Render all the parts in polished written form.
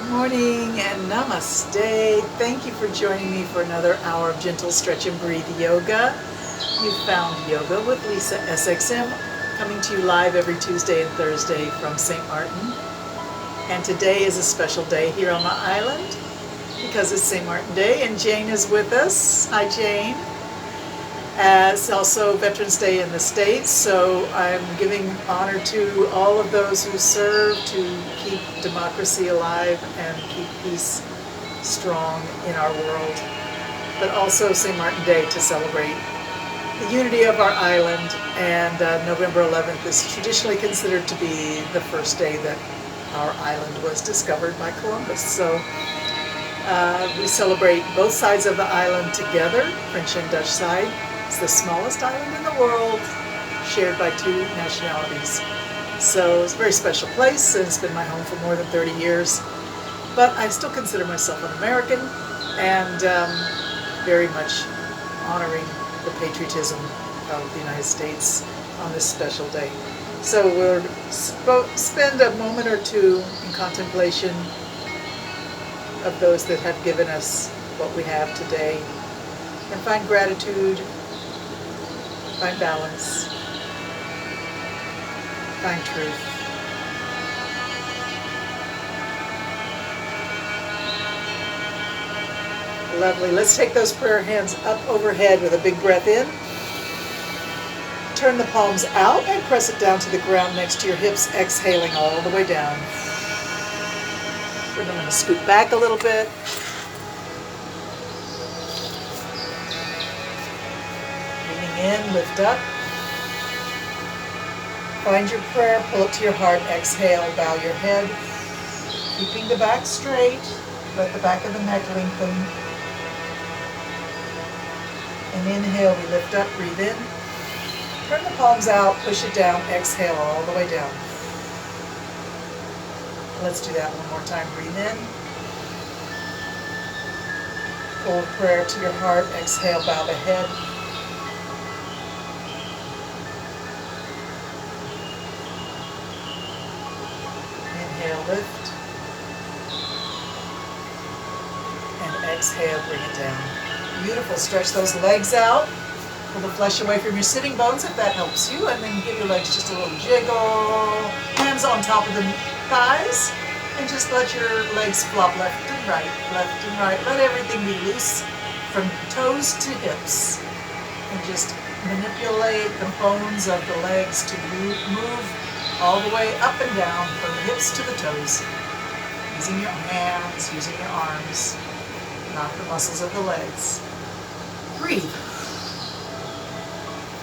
Morning and namaste. Thank you for joining me for another hour of gentle stretch and breathe yoga. You found Yoga with Lisa SXM, coming to you live every Tuesday and Thursday from St. Martin. And today is a special day here on the island because it's St. Martin Day and Jane is with us. Hi Jane. It's also Veterans Day in the States, so I'm giving honor to all of those who serve to keep democracy alive and keep peace strong in our world. But also St. Martin Day to celebrate the unity of our island, and November 11th is traditionally considered to be the first day that our island was discovered by Columbus. So we celebrate both sides of the island together, French and Dutch side. It's the smallest island in the world, shared by two nationalities. So it's a very special place, and it's been my home for more than 30 years. But I still consider myself an American, and very much honoring the patriotism of the United States on this special day. So we'll spend a moment or two in contemplation of those that have given us what we have today, and find gratitude, find balance, find truth. Lovely. Let's take those prayer hands up overhead with a big breath in. Turn the palms out and press it down to the ground next to your hips, exhaling all the way down. We're going to scoot back a little bit. In, lift up. Find your prayer, pull it to your heart, exhale, bow your head. Keeping the back straight, let the back of the neck lengthen. And inhale, we lift up, breathe in. Turn the palms out, push it down, exhale all the way down. Let's do that one more time, breathe in. Pull prayer to your heart, exhale, bow the head. Inhale, lift, and exhale, bring it down. Beautiful. Stretch those legs out. Pull the flesh away from your sitting bones if that helps you, and then give your legs just a little jiggle. Hands on top of the thighs, and just let your legs flop left and right, left and right. Let everything be loose from toes to hips, and just manipulate the bones of the legs to move all the way up and down from the hips to the toes, using your hands, using your arms, not the muscles of the legs. Breathe.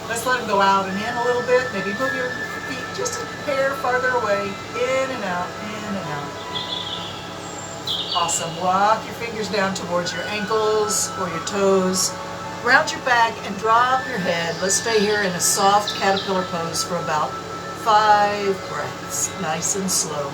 Let's let them go out and in a little bit. Maybe move your feet just a hair farther away, in and out, in and out. Awesome. Walk your fingers down towards your ankles or your toes. Round your back and drop your head. Let's stay here in a soft caterpillar pose for about 5 breaths, nice and slow.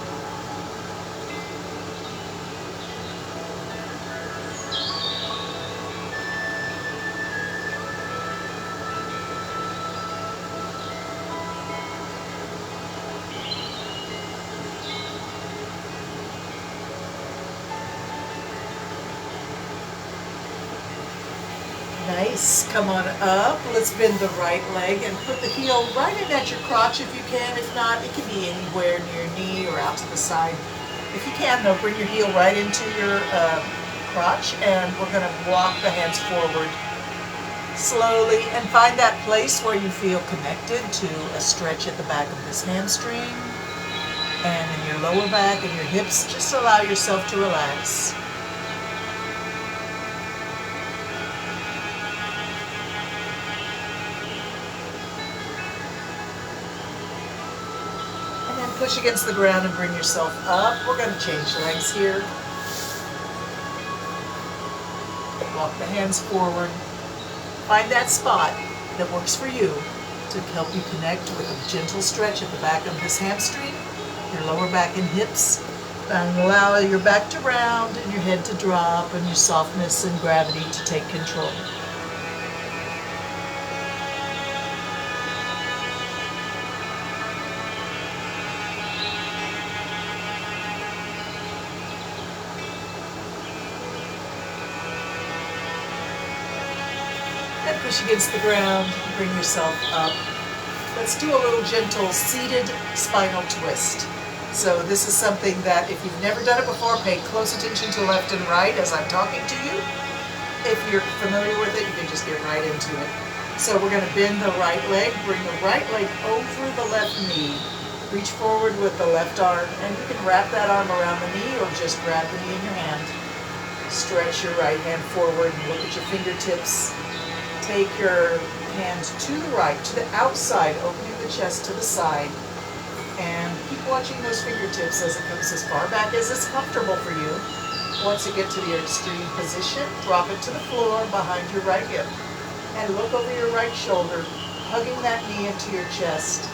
Nice. Come on up. Let's bend the right leg and put the heel right in at your crotch if you can. If not, it can be anywhere near your knee or out to the side. If you can, though, bring your heel right into your crotch, and we're going to walk the hands forward slowly and find that place where you feel connected to a stretch at the back of this hamstring and in your lower back and your hips. Just allow yourself to relax. Push against the ground and bring yourself up. We're going to change legs here. Walk the hands forward. Find that spot that works for you to help you connect with a gentle stretch at the back of this hamstring, your lower back and hips. And allow your back to round and your head to drop and your softness and gravity to take control. and push against the ground. Bring yourself up. Let's do a little gentle seated spinal twist. So this is something that if you've never done it before, pay close attention to left and right as I'm talking to you. If you're familiar with it, you can just get right into it. So we're going to bend the right leg, bring the right leg over the left knee. Reach forward with the left arm, and you can wrap that arm around the knee or just grab the knee in your hand. Stretch your right hand forward and look at your fingertips. Take your hands to the right, to the outside, opening the chest to the side. And keep watching those fingertips as it comes as far back as it's comfortable for you. Once you get to the extreme position, drop it to the floor behind your right hip. And look over your right shoulder, hugging that knee into your chest.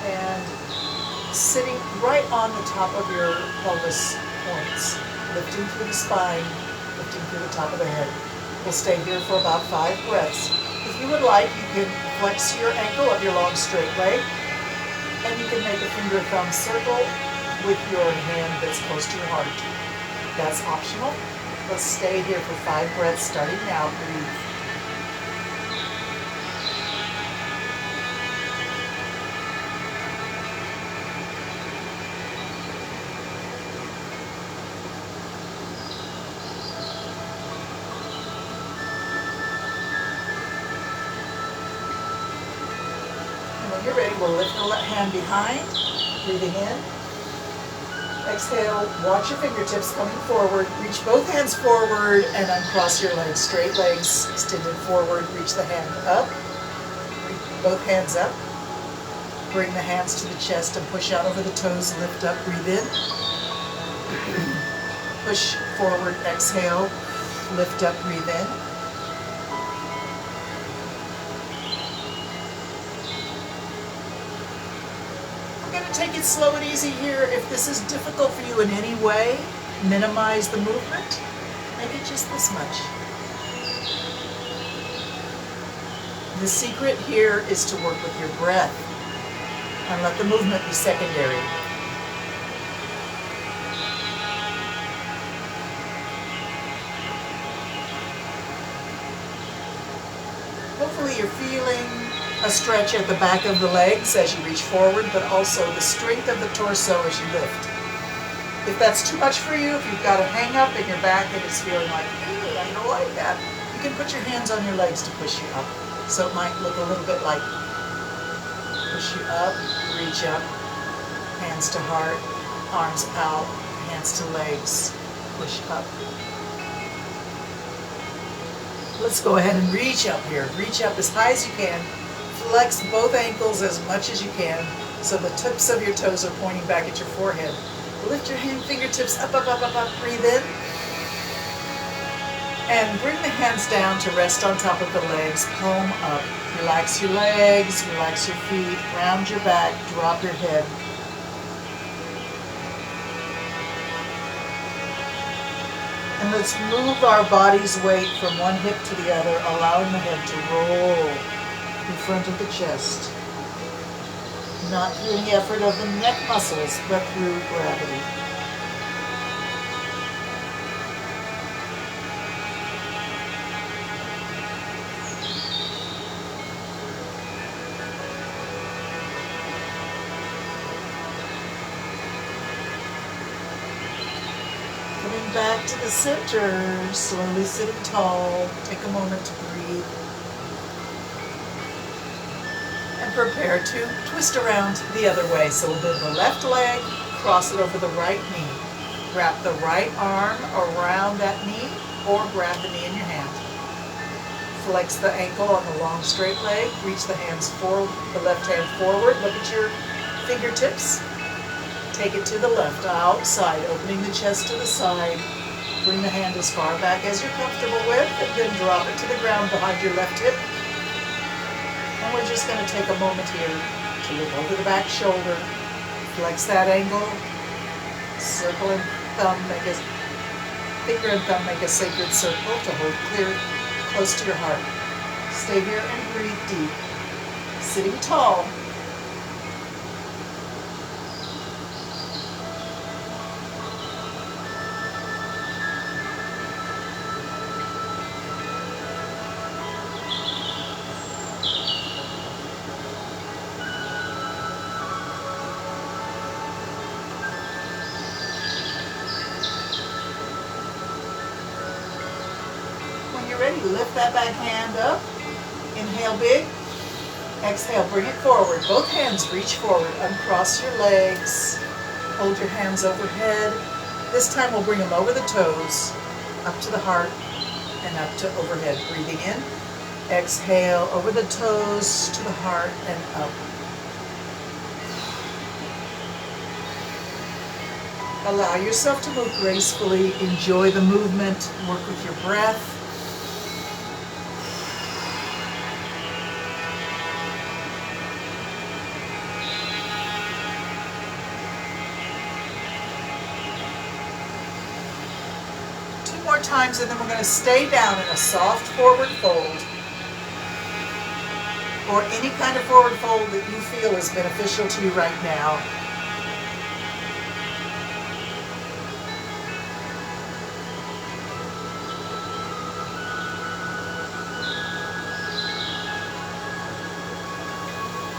And sitting right on the top of your pelvis points, lifting through the spine, lifting through the top of the head. We'll stay here for about 5 breaths. If you would like, you can flex your ankle of your long straight leg, and you can make a finger thumb circle with your hand that's close to your heart. That's optional. Let's stay here for 5 breaths, starting now. Breathe. When you're ready, we'll lift the left hand behind, breathing in. Exhale, watch your fingertips coming forward. Reach both hands forward and uncross your legs. Straight legs extended forward. Reach the hand up. Reach both hands up. Bring the hands to the chest and push out over the toes. Lift up, breathe in. Push forward, exhale. Lift up, breathe in. Take it slow and easy here. If this is difficult for you in any way, minimize the movement. Make it just this much. The secret here is to work with your breath and let the movement be secondary. Hopefully you're feeling a stretch at the back of the legs as you reach forward, but also the strength of the torso as you lift. If that's too much for you, if you've got a hang up in your back and it's feeling like, ew, I don't like that, you can put your hands on your legs to push you up. So it might look a little bit like push you up, reach up, hands to heart, arms out, hands to legs, push up. Let's go ahead and reach up here. Reach up as high as you can. Flex both ankles as much as you can so the tips of your toes are pointing back at your forehead. Lift your fingertips up, up, up, up, up. Breathe in. And bring the hands down to rest on top of the legs, palm up. Relax your legs, relax your feet, round your back, drop your head. And let's move our body's weight from one hip to the other, allowing the head to roll in front of the chest. Not through any effort of the neck muscles, but through gravity. Coming back to the center, slowly sitting tall. Take a moment to breathe. And prepare to twist around the other way. So we'll bend the left leg, cross it over the right knee. Wrap the right arm around that knee or grab the knee in your hand. Flex the ankle on the long straight leg. Reach the hands forward, the left hand forward. Look at your fingertips. Take it to the left, outside, opening the chest to the side. Bring the hand as far back as you're comfortable with, and then drop it to the ground behind your left hip. And we're just going to take a moment here to look over the back shoulder. Flex that angle. Circle and thumb, finger and thumb make a sacred circle to hold clear, close to your heart. Stay here and breathe deep. Sitting tall. you're ready, lift that back hand up. Inhale big. Exhale, bring it forward. Both hands reach forward. Uncross your legs. Hold your hands overhead. This time we'll bring them over the toes, up to the heart, and up to overhead. Breathing in. Exhale, over the toes, to the heart, and up. Allow yourself to move gracefully. Enjoy the movement. Work with your breath. Two more times, and then we're going to stay down in a soft forward fold, or any kind of forward fold that you feel is beneficial to you right now.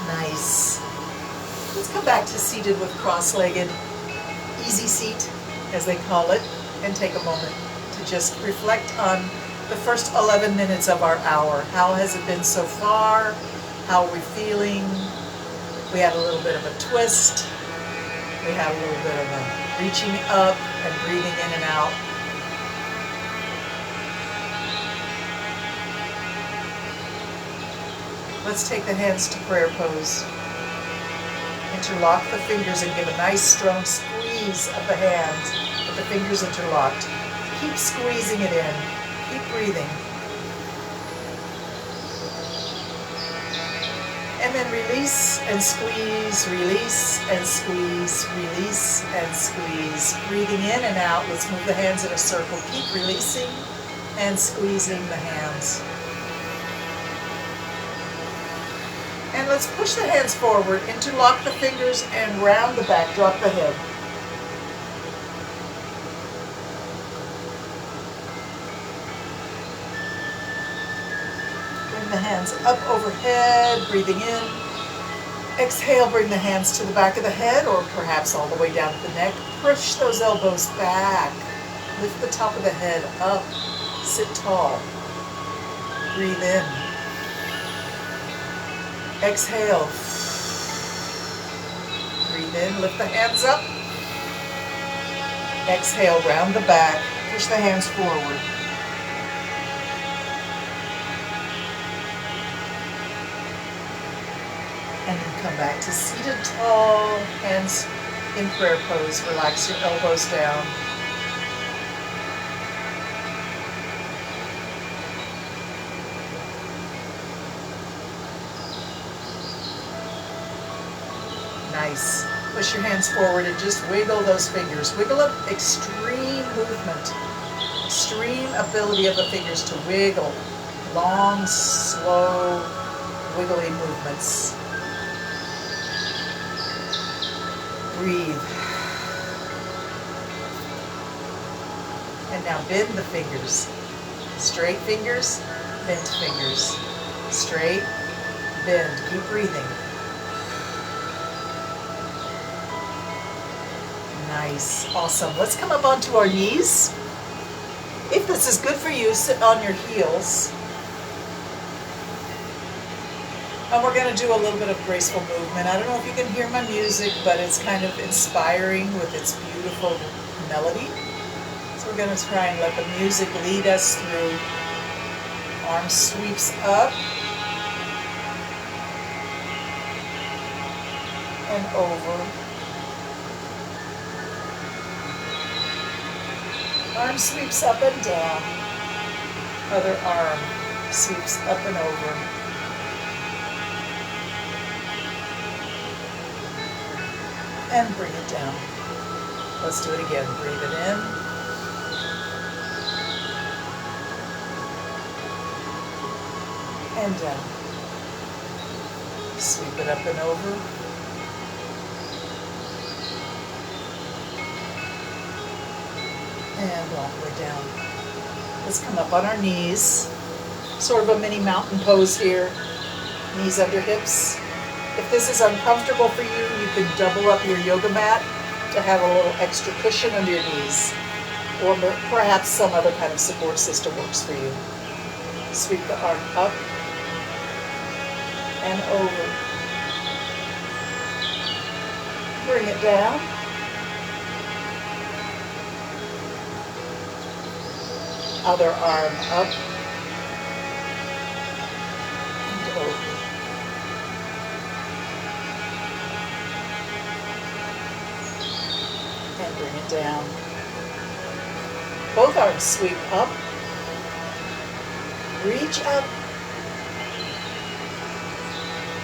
Nice. Let's come back to seated with cross-legged, easy seat, as they call it, and take a moment to just reflect on the first 11 minutes of our hour. How has it been so far? How are we feeling? We had a little bit of a twist. We had a little bit of a reaching up and breathing in and out. Let's take the hands to prayer pose. Interlock the fingers and give a nice strong squeeze of the hands with the fingers interlocked. Keep squeezing it in. Keep breathing. And then release and squeeze, release and squeeze, release and squeeze. Breathing in and out. Let's move the hands in a circle. Keep releasing and squeezing the hands. And let's push the hands forward, interlock the fingers, and round the back, drop the head. Bring the hands up overhead, breathing in. Exhale, bring the hands to the back of the head, or perhaps all the way down to the neck. Push those elbows back. Lift the top of the head up. Sit tall. Breathe in. Exhale. Breathe in, lift the hands up. Exhale, round the back. Push the hands forward. And then come back to seated tall, hands in prayer pose. Relax your elbows down. Nice. Push your hands forward and just wiggle those fingers. Wiggle up, extreme movement. Extreme ability of the fingers to wiggle. Long, slow, wiggly movements. Breathe. And now bend the fingers. Straight fingers, bent fingers. Straight, bend. Keep breathing. Nice. Awesome. Let's come up onto our knees. If this is good for you, sit on your heels. And we're going to do a little bit of graceful movement. I don't know if you can hear my music, but it's kind of inspiring with its beautiful melody. So we're going to try and let the music lead us through. Arm sweeps up and over. Arm sweeps up and down. Other arm sweeps up and over. And bring it down. Let's do it again. Breathe it in. And down. Sweep it up and over. And all the way down. Let's come up on our knees. Sort of a mini mountain pose here. Knees under hips. If this is uncomfortable for you, you can double up your yoga mat to have a little extra cushion under your knees. Or perhaps some other kind of support system works for you. Sweep the arm up and over. Bring it down. Other arm up and over. And bring it down. Both arms sweep up. Reach up.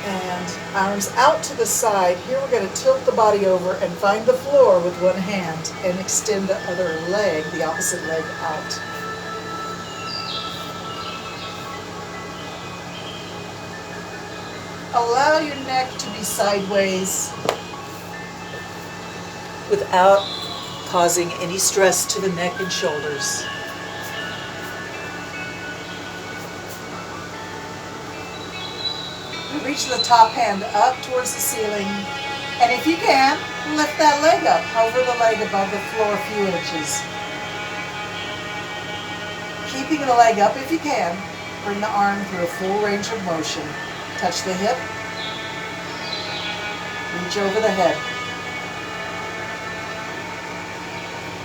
And arms out to the side. Here we're going to tilt the body over and find the floor with one hand and extend the other leg, the opposite leg, out. Allow your neck to be sideways without causing any stress to the neck and shoulders. Reach the top hand up towards the ceiling, and if you can, lift that leg up, hover the leg above the floor a few inches. Keeping the leg up if you can, bring the arm through a full range of motion. Touch the hip, reach over the head.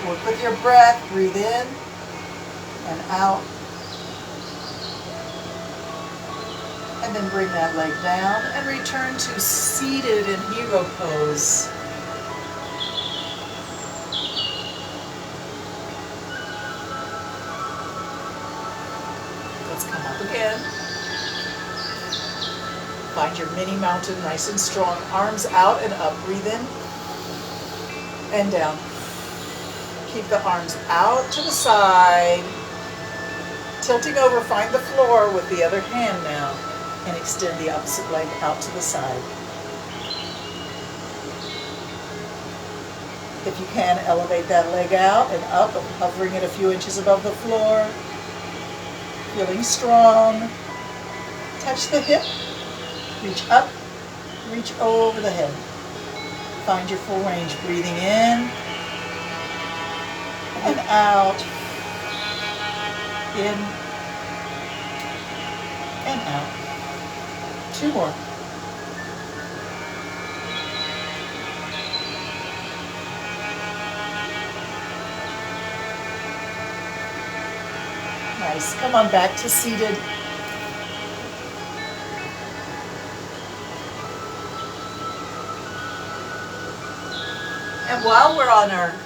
Work with your breath, breathe in and out. And then bring that leg down and return to seated in hero pose. Let's come up again. Find your mini mountain nice and strong. Arms out and up. Breathe in and down. Keep the arms out to the side. Tilting over, find the floor with the other hand now. And extend the opposite leg out to the side. If you can, elevate that leg out and up, hovering it a few inches above the floor. Feeling strong. Touch the hip. Reach up. Reach over the head. Find your full range. Breathing in and out. In and out. 2 more. Nice. Come on back to seated. And while we're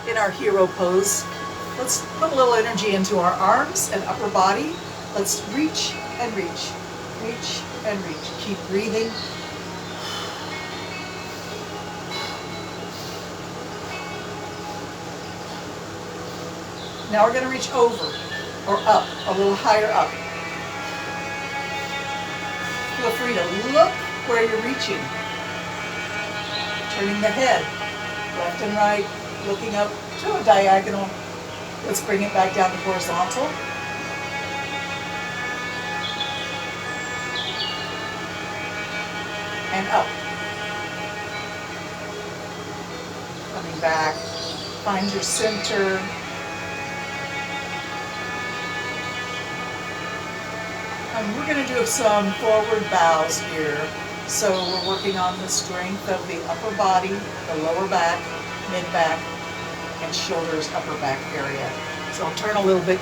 in our hero pose, let's put a little energy into our arms and upper body. Let's reach and reach. Reach and reach. Keep breathing. Now we're going to reach over or up, a little higher up. Feel free to look where you're reaching. Turning the head left and right, looking up to a diagonal. Let's bring it back down to horizontal. And up. Coming back, find your center. And we're going to do some forward bows here. So we're working on the strength of the upper body, the lower back, mid-back, and shoulders, upper back area. So I'll turn a little bit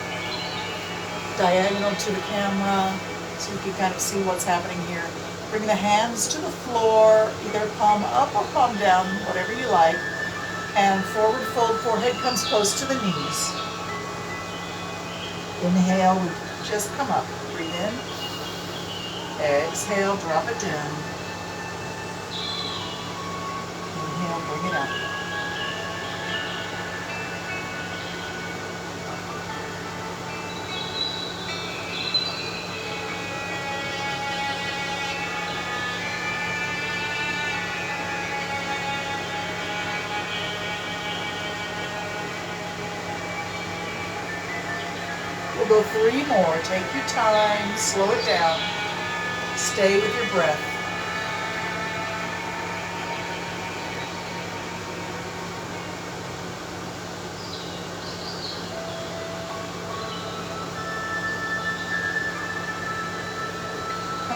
diagonal to the camera so you can kind of see what's happening here. Bring the hands to the floor, either palm up or palm down, whatever you like. And forward fold, forehead comes close to the knees. Inhale, we just come up. Breathe in. Exhale, drop it down. Inhale, bring it up. We'll go 3 more. Take your time, slow it down. Stay with your breath.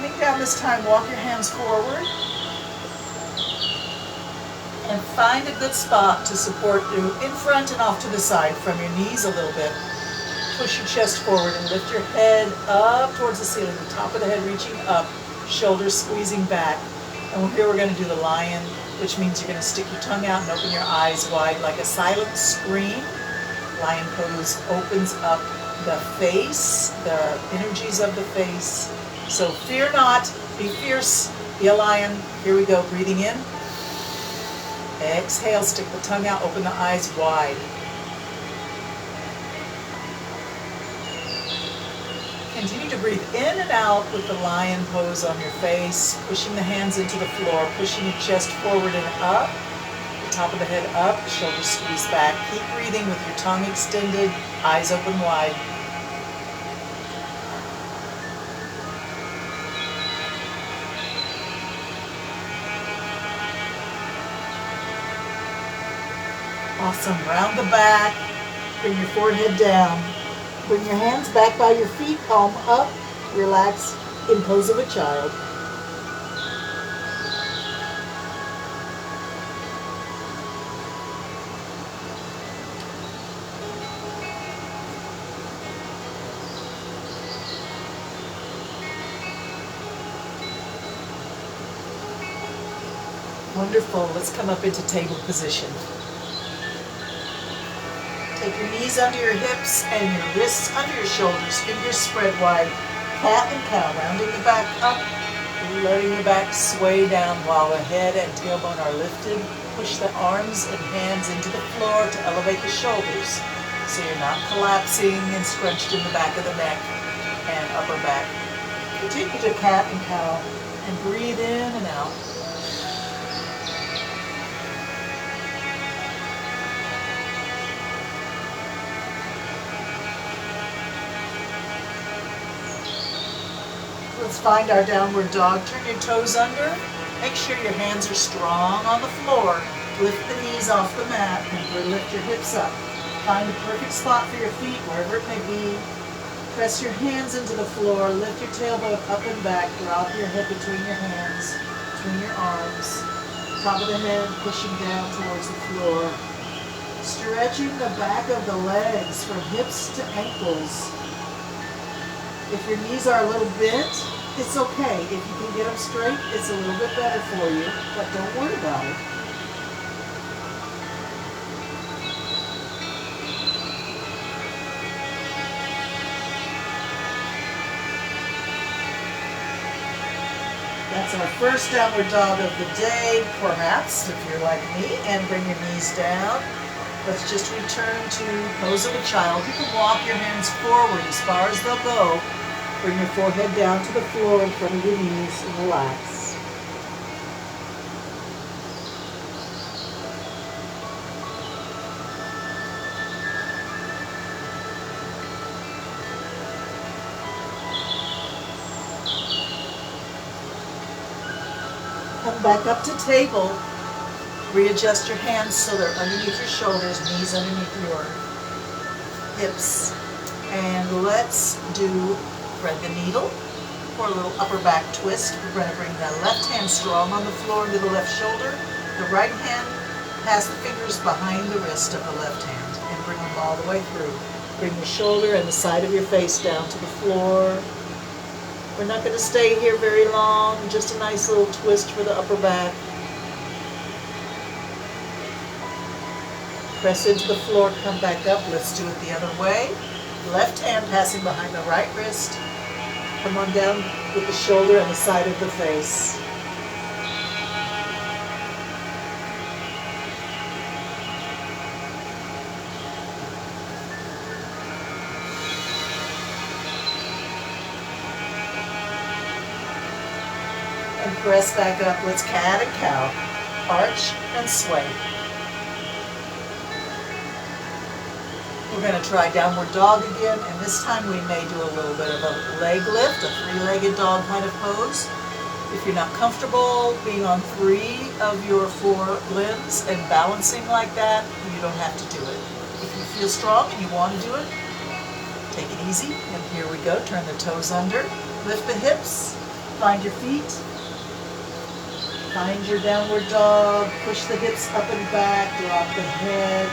Coming down this time, walk your hands forward and find a good spot to support you in front and off to the side from your knees a little bit. Push your chest forward and lift your head up towards the ceiling, the top of the head reaching up, shoulders squeezing back. And here we're going to do the lion, which means you're going to stick your tongue out and open your eyes wide like a silent scream. Lion pose opens up the face, the energies of the face. So fear not, be fierce, be a lion. Here we go, breathing in. Exhale, stick the tongue out, open the eyes wide. Continue to breathe in and out with the lion pose on your face, pushing the hands into the floor, pushing your chest forward and up, the top of the head up, shoulders squeeze back. Keep breathing with your tongue extended, eyes open wide. Awesome. Round the back. Bring your forehead down. Bring your hands back by your feet, palm up. Relax in pose of a child. Wonderful. Let's come up into table position. Take your knees under your hips and your wrists under your shoulders, fingers spread wide. Cat and cow, rounding the back up, letting the back sway down while the head and tailbone are lifted. Push the arms and hands into the floor to elevate the shoulders so you're not collapsing and scrunched in the back of the neck and upper back. Continue to cat and cow and breathe in and out. Let's find our downward dog. Turn your toes under. Make sure your hands are strong on the floor. Lift the knees off the mat and lift your hips up. Find a perfect spot for your feet, wherever it may be. Press your hands into the floor. Lift your tailbone up and back. Drop your head between your hands, between your arms. Top of the head pushing down towards the floor. Stretching the back of the legs from hips to ankles. If your knees are a little bent, it's okay. If you can get them straight, it's a little bit better for you, but don't worry about it. That's our first downward dog of the day, perhaps, if you're like me, and bring your knees down. Let's just return to pose of a child. You can walk your hands forward as far as they'll go. Bring your forehead down to the floor in front of your knees and relax. Come back up to table. Readjust your hands so they're underneath your shoulders, knees underneath your hips. And let's do thread the needle for a little upper back twist. We're going to bring the left hand strong on the floor into the left shoulder. The right hand pass the fingers behind the wrist of the left hand and bring them all the way through. Bring the shoulder and the side of your face down to the floor. We're not going to stay here very long, just a nice little twist for the upper back. Press into the floor, come back up. Let's do it the other way. Left hand passing behind the right wrist. Come on down with the shoulder and the side of the face. And press back up. Let's cat and cow. Arch and sway. We're going to try downward dog again, and this time we may do a little bit of a leg lift, a three-legged dog kind of pose. If you're not comfortable being on 3 of your 4 limbs and balancing like that, you don't have to do it. If you feel strong and you want to do it, take it easy. And here we go. Turn the toes under, lift the hips, Find your feet. Find your downward dog. Push the hips up and back. Drop the head.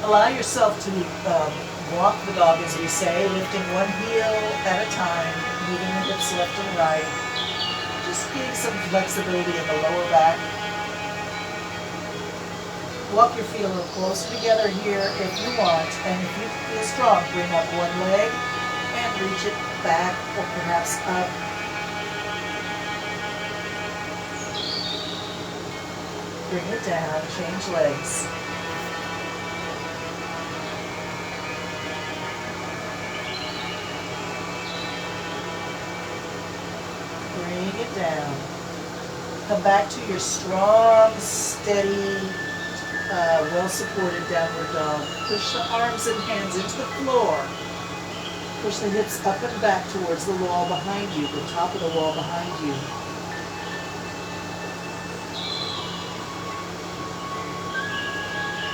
Allow yourself to walk the dog, as we say, lifting one heel at a time, moving the hips left and right. Just getting some flexibility in the lower back. Walk your feet a little closer together here if you want, and if you feel strong, bring up one leg and reach it back or perhaps up. Bring it down, change legs. Bring it down. Come back to your strong, steady, well-supported downward dog. Push the arms and hands into the floor. Push the hips up and back towards the wall behind you, the top of the wall behind you.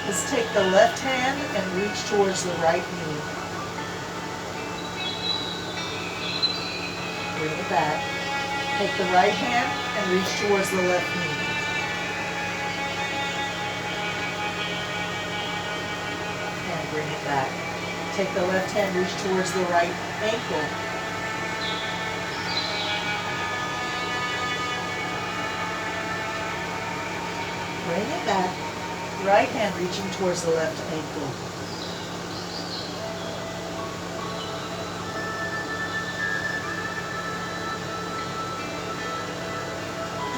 Let's take the left hand and reach towards the right knee. Bring it back. Take the right hand and reach towards the left knee. And bring it back. Take the left hand, reach towards the right ankle. Bring it back. Right hand reaching towards the left ankle.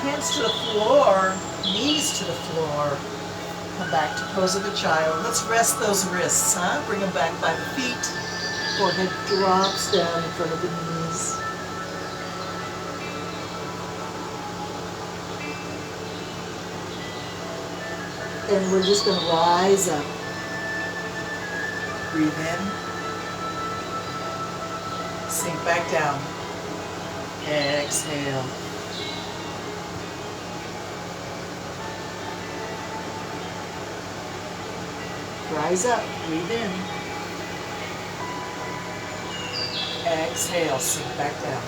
Hands to the floor, knees to the floor. Come back to pose of a child. Let's rest those wrists, huh? Bring them back by the feet. Forehead drops down in front of the knees. And we're just going to rise up. Breathe in. Sink back down. Exhale. Rise up, breathe in. Exhale, sink back down.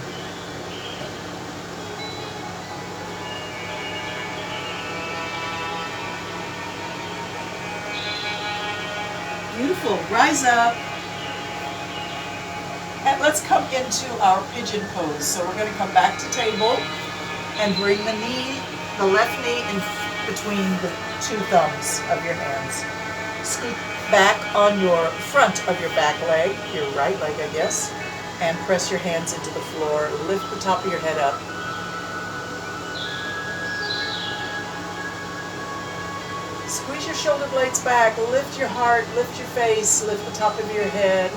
Beautiful, rise up. And let's come into our pigeon pose. So we're going to come back to table and bring the knee, the left knee in between the two thumbs of your hands. Scoot back on your front of your back leg, your right leg, I guess, and press your hands into the floor. Lift the top of your head up. Squeeze your shoulder blades back. Lift your heart, lift your face, lift the top of your head.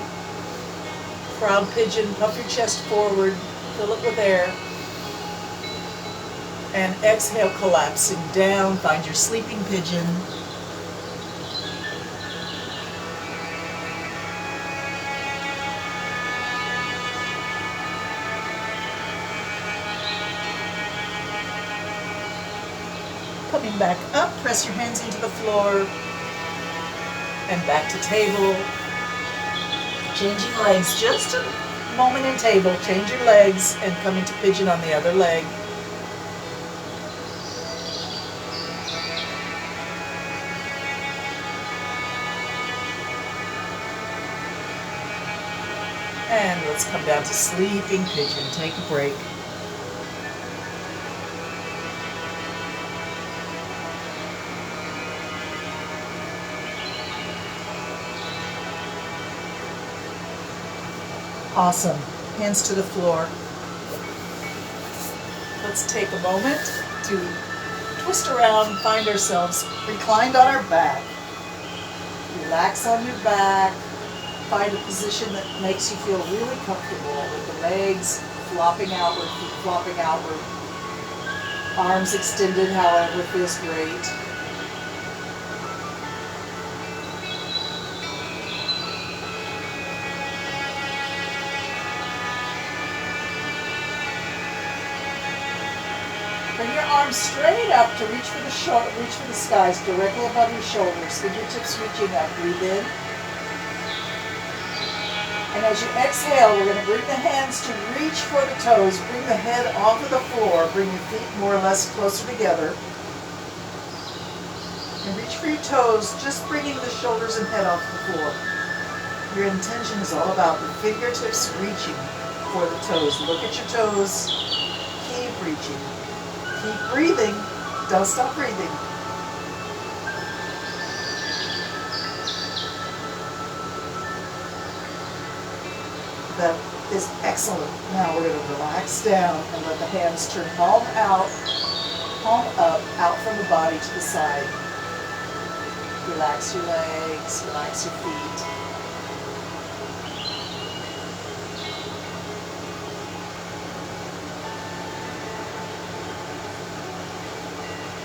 Proud pigeon, puff your chest forward, fill it with air. And exhale, collapsing down. Find your sleeping pigeon. Coming back up, press your hands into the floor and back to table. Changing legs, just a moment in table. Change your legs and come into pigeon on the other leg. And let's come down to sleeping pigeon. Take a break. Awesome. Hands to the floor. Let's take a moment to twist around, find ourselves reclined on our back. Relax on your back. Find a position that makes you feel really comfortable with the legs flopping outward, feet flopping outward. Arms extended, however, feels great. Bring your arms straight up to reach for the skies, directly above your shoulders. Fingertips reaching up. Breathe in. And as you exhale, we're going to bring the hands to reach for the toes. Bring the head onto the floor. Bring your feet more or less closer together. And reach for your toes, just bringing the shoulders and head off the floor. Your intention is all about the fingertips reaching for the toes. Look at your toes. Keep reaching. Keep breathing. Don't stop breathing. That is excellent. Now we're going to relax down and let the hands turn palm out, palm up, out from the body to the side. Relax your legs, relax your feet.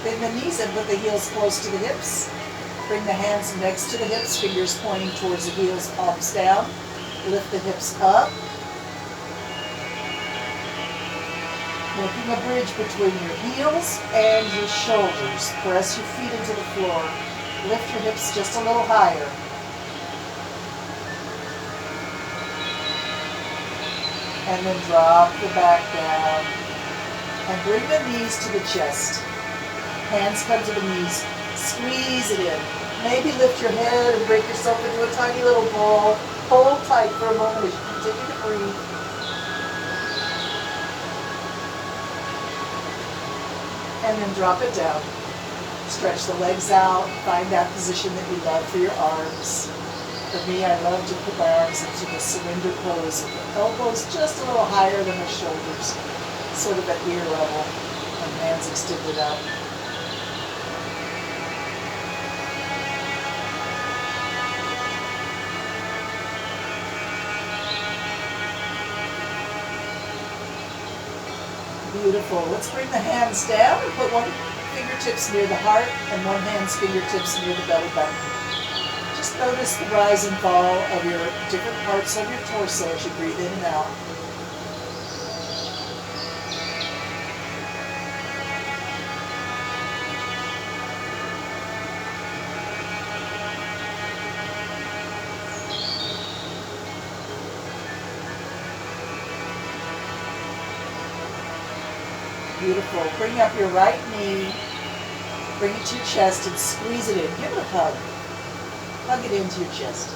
Bend the knees and put the heels close to the hips. Bring the hands next to the hips, fingers pointing towards the heels, palms down. Lift the hips up. Making a bridge between your heels and your shoulders. Press your feet into the floor. Lift your hips just a little higher. And then drop the back down. And bring the knees to the chest. Hands come to the knees. Squeeze it in. Maybe lift your head and break yourself into a tiny little ball. Hold tight for a moment as you continue to breathe. And then drop it down. Stretch the legs out. Find that position that you love for your arms. For me, I love to put my arms into the surrender pose with the elbows just a little higher than the shoulders, sort of at ear level, and hands extended up. Beautiful. Let's bring the hands down and put one fingertips near the heart and one hand's fingertips near the belly button. Just notice the rise and fall of your different parts of your torso as you breathe in and out. Beautiful. Bring up your right knee, bring it to your chest and squeeze it in. Give it a hug. Hug it into your chest.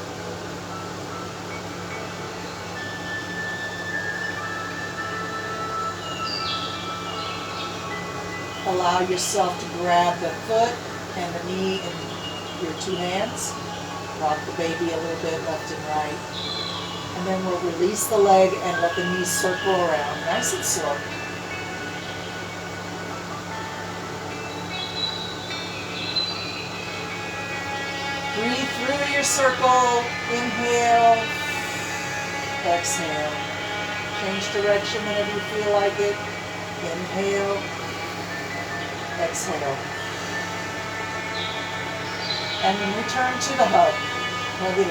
Allow yourself to grab the foot and the knee in your two hands. Rock the baby a little bit left and right. And then we'll release the leg and let the knee circle around, nice and slow. Breathe through your circle. Inhale. Exhale. Change direction whenever you feel like it. Inhale. Exhale. And then return to the hug. Hug it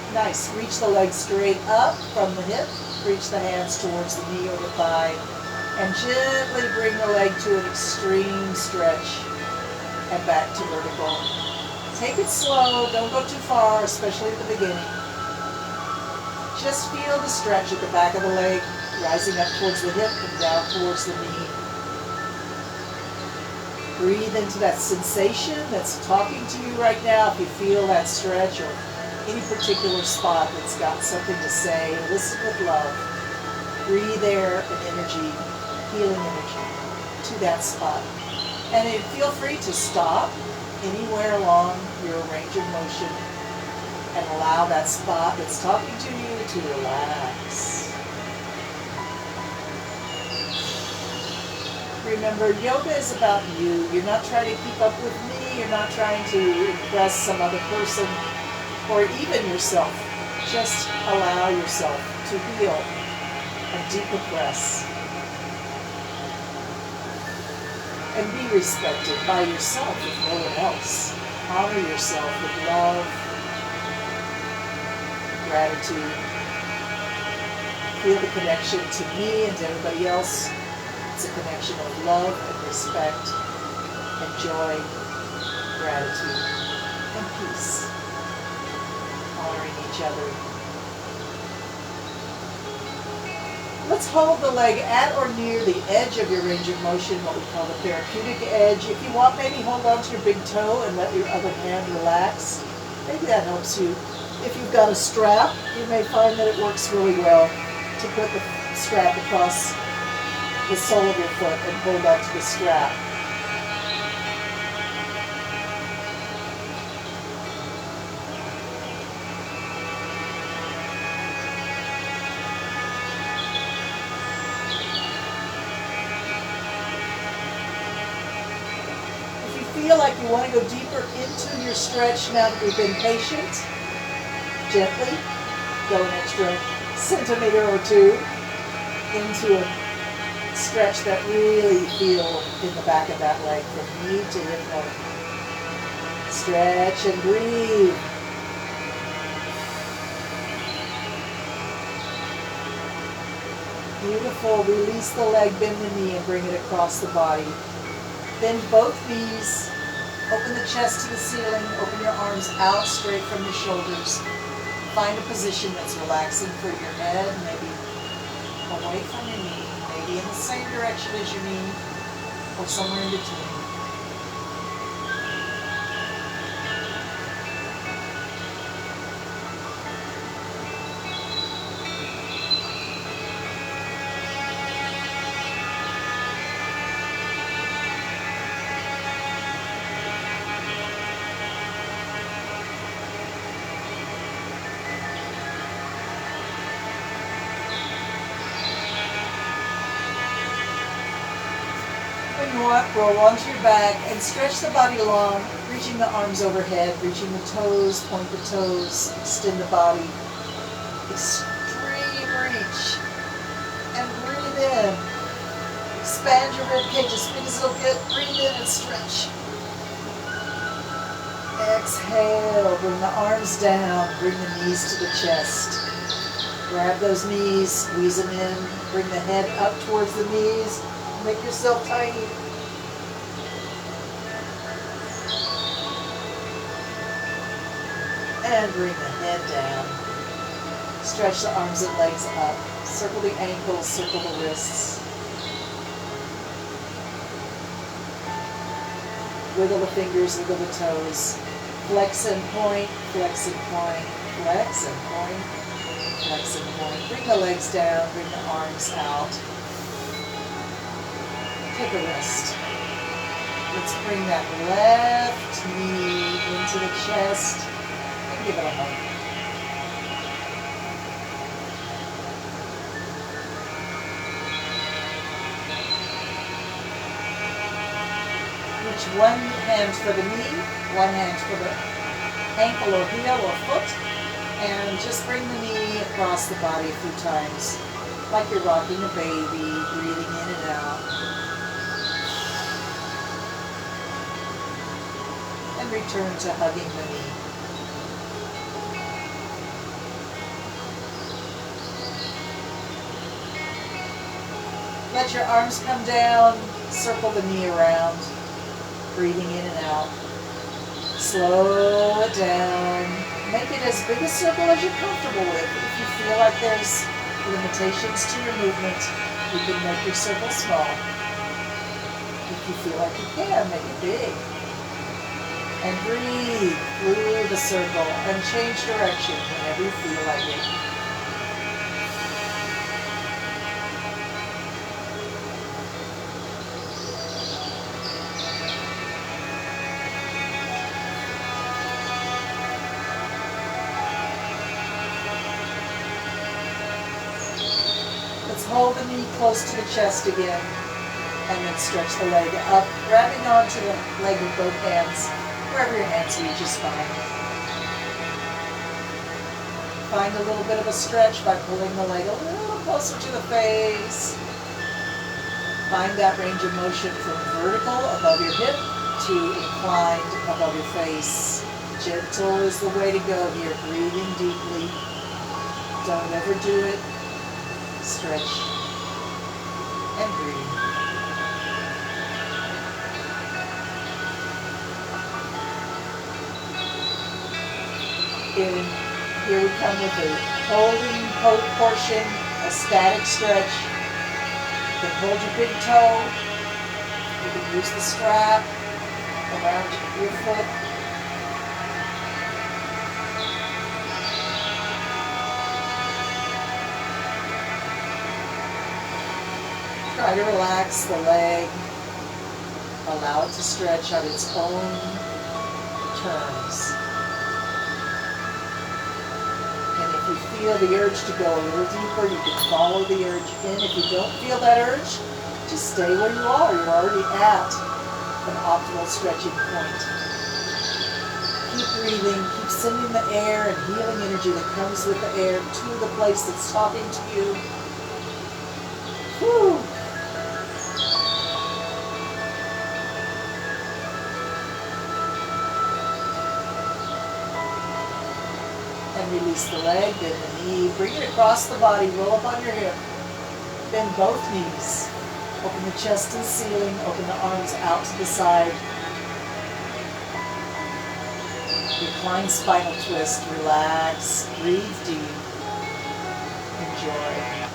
in. Nice. Reach the leg straight up from the hip. Reach the hands towards the knee or the thigh. And gently bring the leg to an extreme stretch and back to vertical. Take it slow, don't go too far, especially at the beginning. Just feel the stretch at the back of the leg, rising up towards the hip and down towards the knee. Breathe into that sensation that's talking to you right now. If you feel that stretch or any particular spot that's got something to say, listen with love. Breathe air and energy, healing energy to that spot. And then feel free to stop anywhere along your range of motion and allow that spot that's talking to you to relax. Remember, yoga is about you. You're not trying to keep up with me. You're not trying to impress some other person or even yourself. Just allow yourself to heal and decompress. And be respected by yourself if no one else. Honor yourself with love, gratitude. Feel the connection to me and to everybody else. It's a connection of love and respect and joy, gratitude. and peace, honoring each other. Let's hold the leg at or near the edge of your range of motion, what we call the therapeutic edge. If you want, maybe hold on to your big toe and let your other hand relax. Maybe that helps you. If you've got a strap, you may find that it works really well to put the strap across the sole of your foot and hold on to the strap. If you feel like you want to go deeper into your stretch now that we've been patient, gently go an extra centimeter or two into a stretch that really feel in the back of that leg from knee to hip bone. Stretch and breathe. Beautiful. Release the leg, bend the knee, and bring it across the body. Bend both knees. Open the chest to the ceiling. Open your arms out straight from your shoulders. Find a position that's relaxing for your head, maybe away from your knee, maybe in the same direction as your knee, or somewhere in between. When you want, roll onto your back and stretch the body long, reaching the arms overhead, reaching the toes, point the toes, extend the body. Extreme reach. And breathe in. Expand your rib cage as big as it'll get. Breathe in and stretch. Exhale. Bring the arms down. Bring the knees to the chest. Grab those knees, squeeze them in. Bring the head up towards the knees. Make yourself tiny. And bring the head down. Stretch the arms and legs up. Circle the ankles, circle the wrists. Wiggle the fingers, wiggle the toes. Flex and point, flex and point, flex and point, flex and point. Bring the legs down, bring the arms out. Take a rest. Let's bring that left knee into the chest and give it a hug. Reach one hand for the knee, one hand for the ankle or heel or foot, and just bring the knee across the body a few times, like you're rocking a baby, breathing in and out. And return to hugging the knee. Let your arms come down, circle the knee around, breathing in and out. Slow it down. Make it as big a circle as you're comfortable with. If you feel like there's limitations to your movement, you can make your circle small. If you feel like you can, make it big. And breathe through the circle and change direction whenever you feel like it. Let's hold the knee close to the chest again and then stretch the leg up, grabbing onto the leg with both hands. Wherever your hands reach is fine. Find a little bit of a stretch by pulling the leg a little closer to the face. Find that range of motion from vertical above your hip to inclined above your face. Gentle is the way to go here, breathing deeply. Don't overdo it. Stretch and breathe. in. Here we come with a holding portion, a static stretch. Then hold your big toe. You can use the strap around your foot. Try to relax the leg. Allow it to stretch on its own terms. And if you feel the urge to go a little deeper, you can follow the urge in. If you don't feel that urge, just stay where you are. You're already at an optimal stretching point. Keep breathing, keep sending the air and healing energy that comes with the air to the place that's talking to you. Whew. And release the leg, bend the knee, bring it across the body, roll up on your hip. Bend both knees. Open the chest and ceiling, open the arms out to the side. Recline spinal twist, relax, breathe deep, enjoy.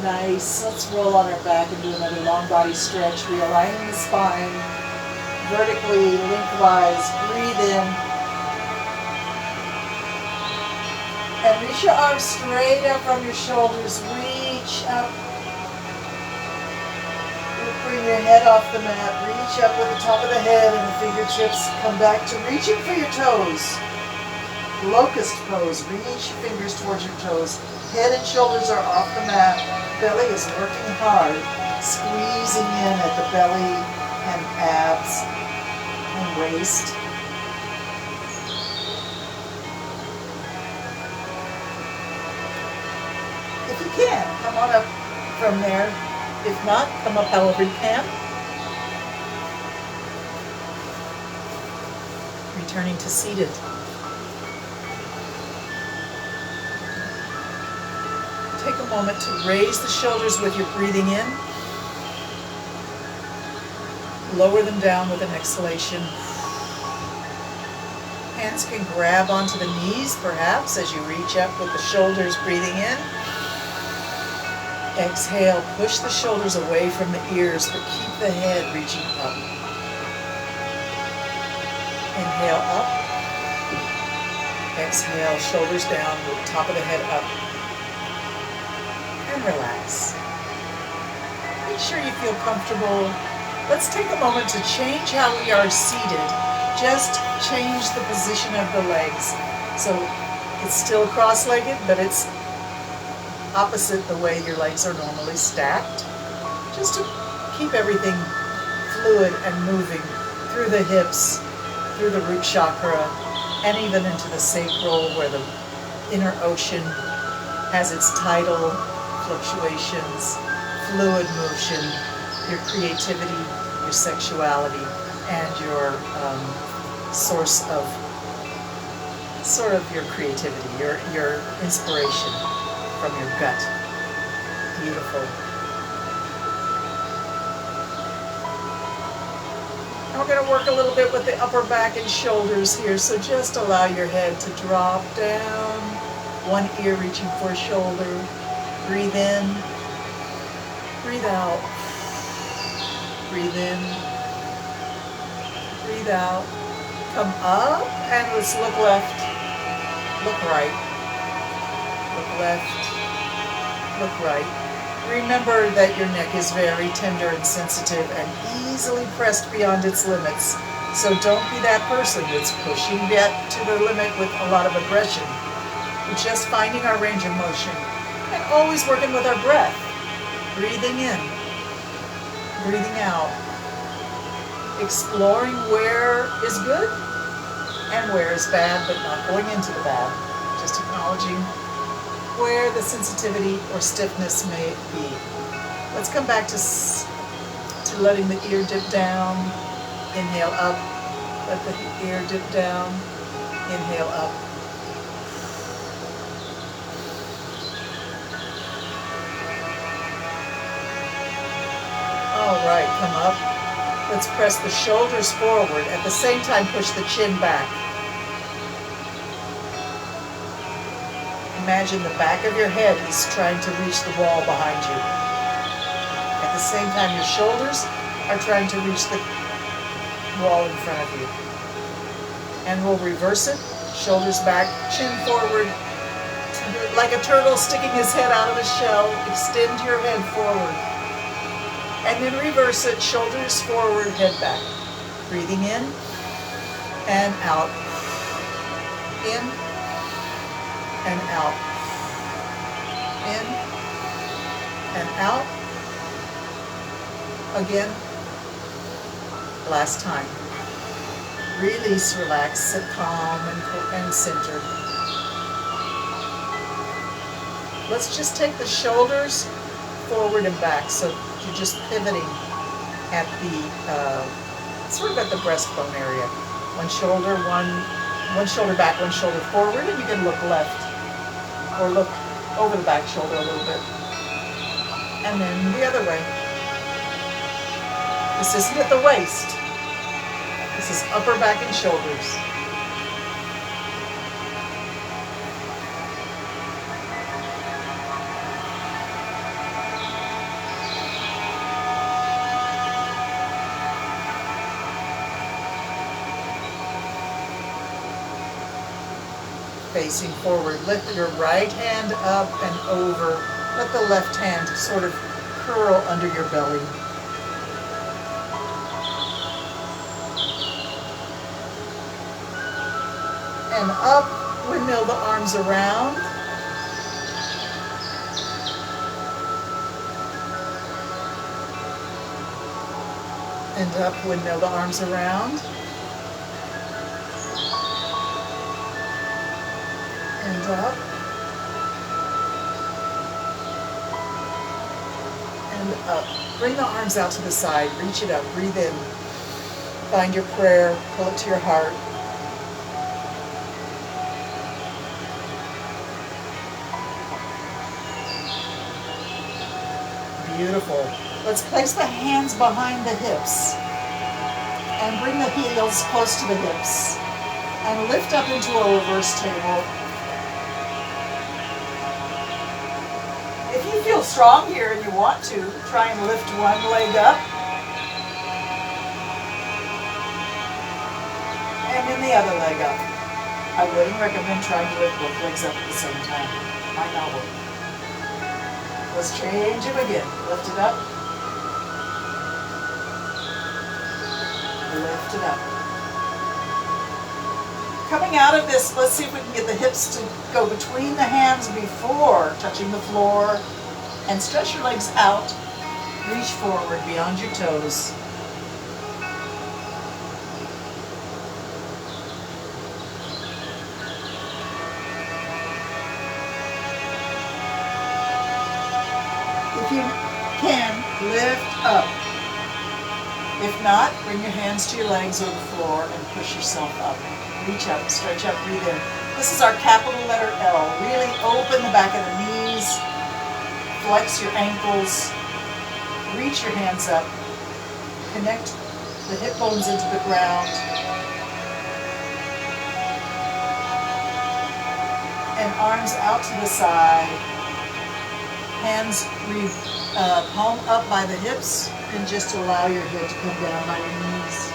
Nice. Let's roll on our back and do another long body stretch. Realigning the spine vertically, lengthwise. Breathe in. And reach your arms straight up from your shoulders. Reach up. Bring your head off the mat. Reach up with the top of the head and the fingertips. Come back to reaching for your toes. Locust pose. Reach your fingers towards your toes. Head and shoulders are off the mat. Belly is working hard, squeezing in at the belly and abs and waist. If you can, come on up from there. If not, come up however you can. Returning to seated. Take a moment to raise the shoulders with your breathing in. Lower them down with an exhalation. Hands can grab onto the knees, perhaps, as you reach up with the shoulders breathing in. Exhale, push the shoulders away from the ears, but keep the head reaching up. Inhale up. Exhale, shoulders down, with the top of the head up. And relax. Make sure you feel comfortable. Let's take a moment to change how we are seated. Just change the position of the legs. So it's still cross-legged, but it's opposite the way your legs are normally stacked. Just to keep everything fluid and moving through the hips, through the root chakra, and even into the sacral where the inner ocean has its tidal fluctuations, fluid motion, your creativity, your sexuality, and your source of sort of your creativity, your inspiration from your gut. Beautiful. And we're going to work a little bit with the upper back and shoulders here, so just allow your head to drop down, one ear reaching for a shoulder. Breathe in, breathe out, breathe in, breathe out. Come up and let's look left, look right, look left, look right. Remember that your neck is very tender and sensitive and easily pressed beyond its limits. So don't be that person that's pushing that to the limit with a lot of aggression. We're just finding our range of motion and always working with our breath. Breathing in, breathing out. Exploring where is good and where is bad, but not going into the bad. Just acknowledging where the sensitivity or stiffness may be. Let's come back to letting the ear dip down. Inhale up. Let the ear dip down. Inhale up. All right, come up. Let's press the shoulders forward. At the same time, push the chin back. Imagine the back of your head is trying to reach the wall behind you. At the same time, your shoulders are trying to reach the wall in front of you. And we'll reverse it. Shoulders back, chin forward. Like a turtle sticking his head out of a shell, extend your head forward. And then reverse it, shoulders forward, head back. Breathing in and out. In and out. In and out. Again. Last time. Release, relax, sit calm and centered. Let's just take the shoulders forward and back, so you're just pivoting at the sort of at the breastbone area. One shoulder back, one shoulder forward, and you can look left or look over the back shoulder a little bit, and then the other way. This isn't at the waist. This is upper back and shoulders. Facing forward, lift your right hand up and over. Let the left hand sort of curl under your belly. And up, windmill the arms around. And up, windmill the arms around. And up. And up. Bring the arms out to the side. Reach it up. Breathe in. Find your prayer. Pull it to your heart. Beautiful. Let's place the hands behind the hips. And bring the heels close to the hips. And lift up into a reverse table. If you feel strong here and you want to, try and lift one leg up. And then the other leg up. I wouldn't recommend trying to lift both legs up at the same time. Might not work. Let's change them again. Lift it up. Lift it up. Coming out of this, let's see if we can get the hips to go between the hands before touching the floor. And stretch your legs out. Reach forward beyond your toes. If you can, lift up. If not, bring your hands to your legs or the floor and push yourself up. Reach up, stretch up, breathe in. This is our capital letter L. Really open the back of the knees. Flex your ankles. Reach your hands up. Connect the hip bones into the ground. And arms out to the side. Hands palm up by the hips, and just allow your head to come down by your knees.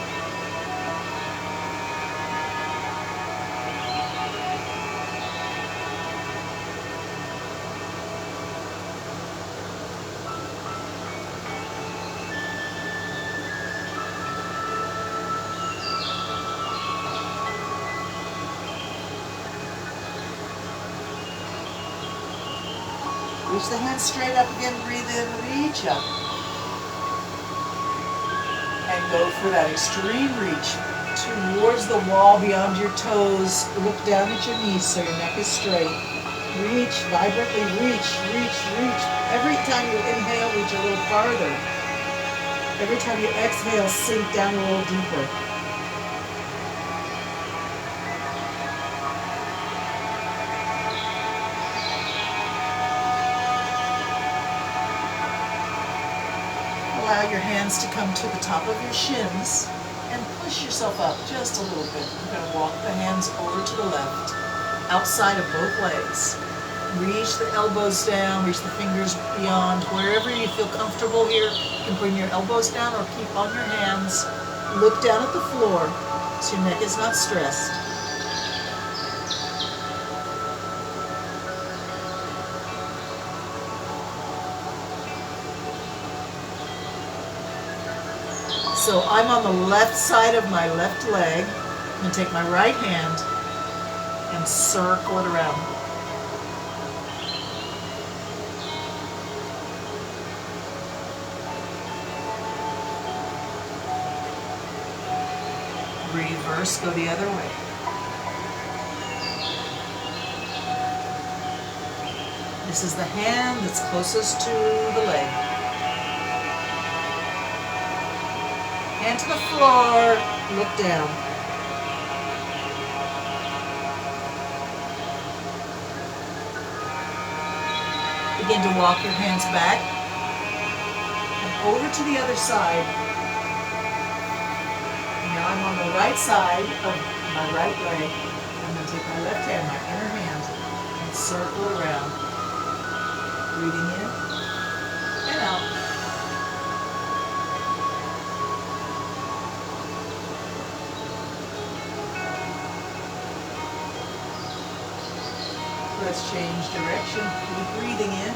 Reach the hands straight up again, breathe in, reach up. And go for that extreme reach towards the wall beyond your toes. Look down at your knees so your neck is straight. Reach, vibrantly reach, reach, reach. Every time you inhale, reach a little farther. Every time you exhale, sink down a little deeper. Allow your hands to come to the top of your shins and push yourself up just a little bit. You're going to walk the hands over to the left, outside of both legs. Reach the elbows down, reach the fingers beyond. Wherever you feel comfortable here, you can bring your elbows down or keep on your hands. Look down at the floor so your neck is not stressed. So I'm on the left side of my left leg. I'm going to take my right hand and circle it around. Reverse, go the other way. This is the hand that's closest to the leg. Hand to the floor, look down. Begin to walk your hands back and over to the other side. Now I'm on the right side of my right leg. I'm going to take my left hand, my inner hand, and circle around. Breathing in and out. Let's change direction. Keep breathing in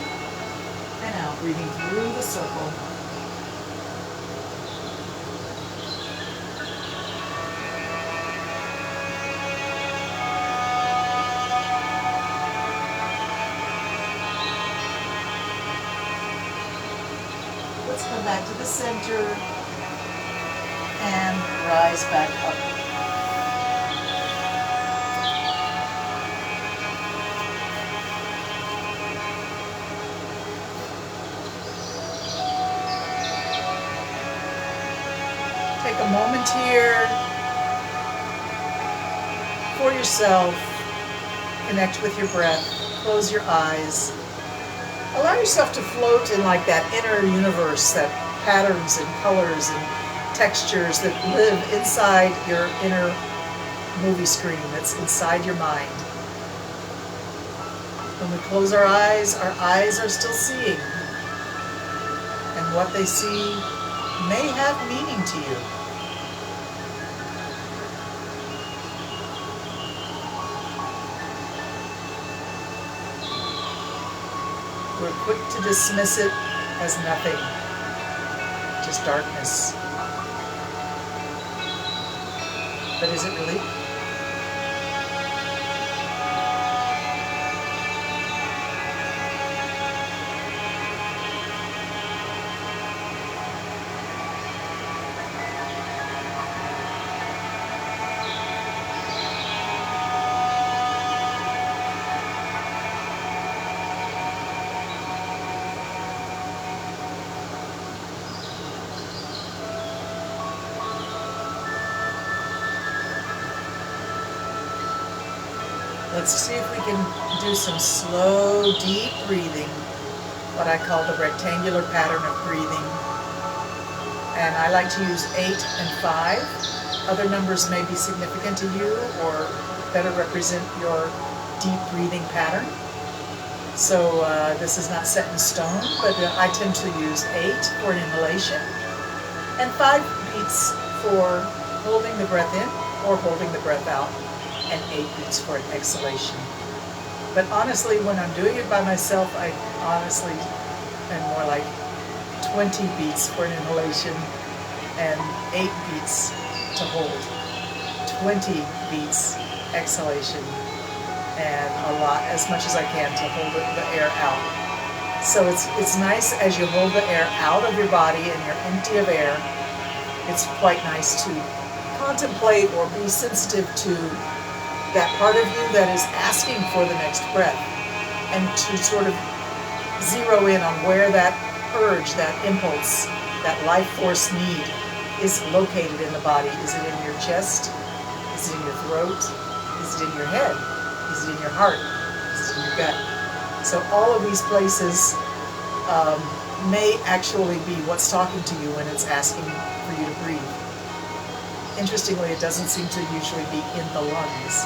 and out, breathing through the circle. Let's come back to the center and rise back up. Take a moment here for yourself. Connect with your breath. Close your eyes. Allow yourself to float in like that inner universe, that patterns and colors and textures that live inside your inner movie screen that's inside your mind. When we close our eyes are still seeing. And what they see may have meaning to you. We're quick to dismiss it as nothing, just darkness. But is it really? Let's see if we can do some slow, deep breathing, what I call the rectangular pattern of breathing. And I like to use 8 and 5. Other numbers may be significant to you or better represent your deep breathing pattern. So this is not set in stone, but I tend to use 8 for an inhalation and 5 beats for holding the breath in or holding the breath out, and 8 beats for an exhalation. But honestly, when I'm doing it by myself, I honestly am more like 20 beats for an inhalation and 8 beats to hold. 20 beats exhalation, and a lot, as much as I can, to hold the air out. So it's nice as you hold the air out of your body and you're empty of air. It's quite nice to contemplate or be sensitive to that part of you that is asking for the next breath, and to sort of zero in on where that urge, that impulse, that life force need is located in the body. Is it in your chest? Is it in your throat? Is it in your head? Is it in your heart? Is it in your gut? So all of these places may actually be what's talking to you when it's asking for you to breathe. Interestingly, it doesn't seem to usually be in the lungs.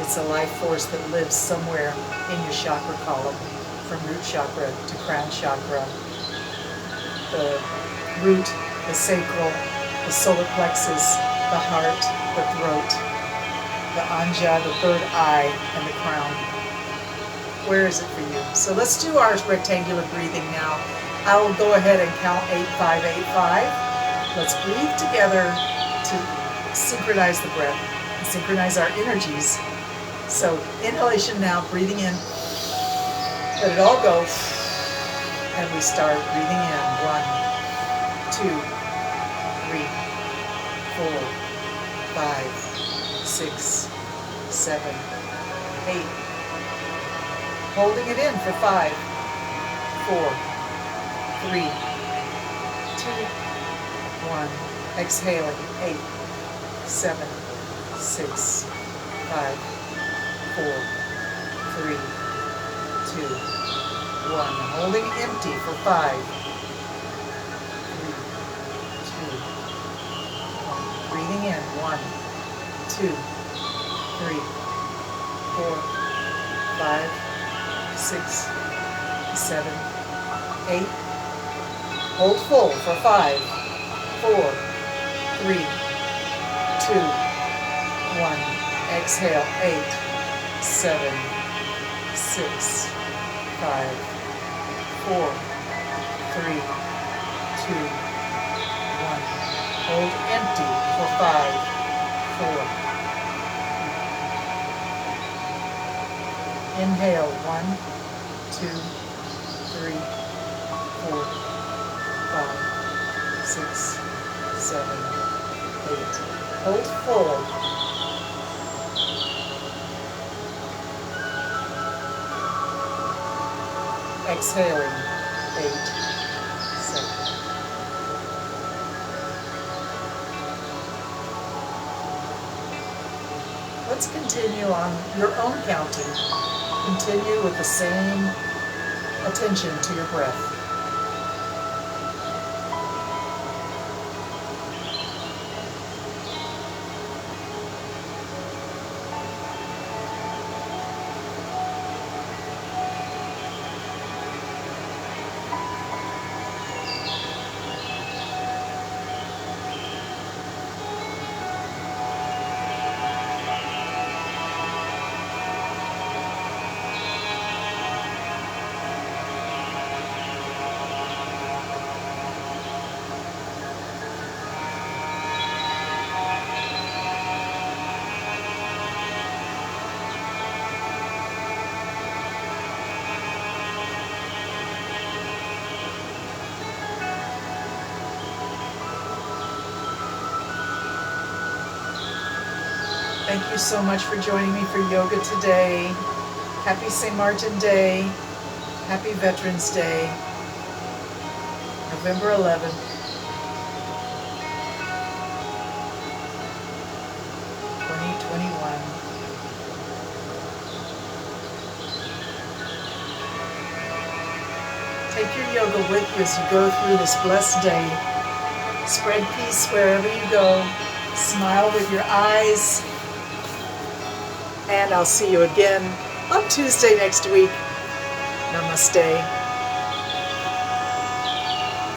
It's a life force that lives somewhere in your chakra column, from root chakra to crown chakra. The root, the sacral, the solar plexus, the heart, the throat, the anja, the third eye, and the crown. Where is it for you? So let's do our rectangular breathing now. I'll go ahead and count 8-5-8-5. Let's breathe together to synchronize the breath and synchronize our energies. So inhalation now, breathing in. Let it all go. And we start breathing in. 1, 2, 3, 4, 5, 6, 7, 8. Holding it in for 5, 4, 3, 2, 1. Exhaling. 8, 7, 6, 5, 4, 3, 2, 1. Holding empty for 5, 3, 2, 1. Breathing in. 1, 2, 3, 4, 5, 6, 7, 8. Hold full for 5, 4, 3, 2, 1. Exhale. 8, 7, 6, 5, 4, 3, 2, 1. Hold empty for 5, 4. Inhale. 1, 2, 3, 4, 5, 6, 7, 8. Hold full. Exhaling. 8, 7. Let's continue on your own counting. Continue with the same attention to your breath. Thank you so much for joining me for yoga today. Happy St. Martin Day. Happy Veterans Day. November 11th. 2021. Take your yoga with you as you go through this blessed day. Spread peace wherever you go. Smile with your eyes. And I'll see you again on Tuesday next week. Namaste.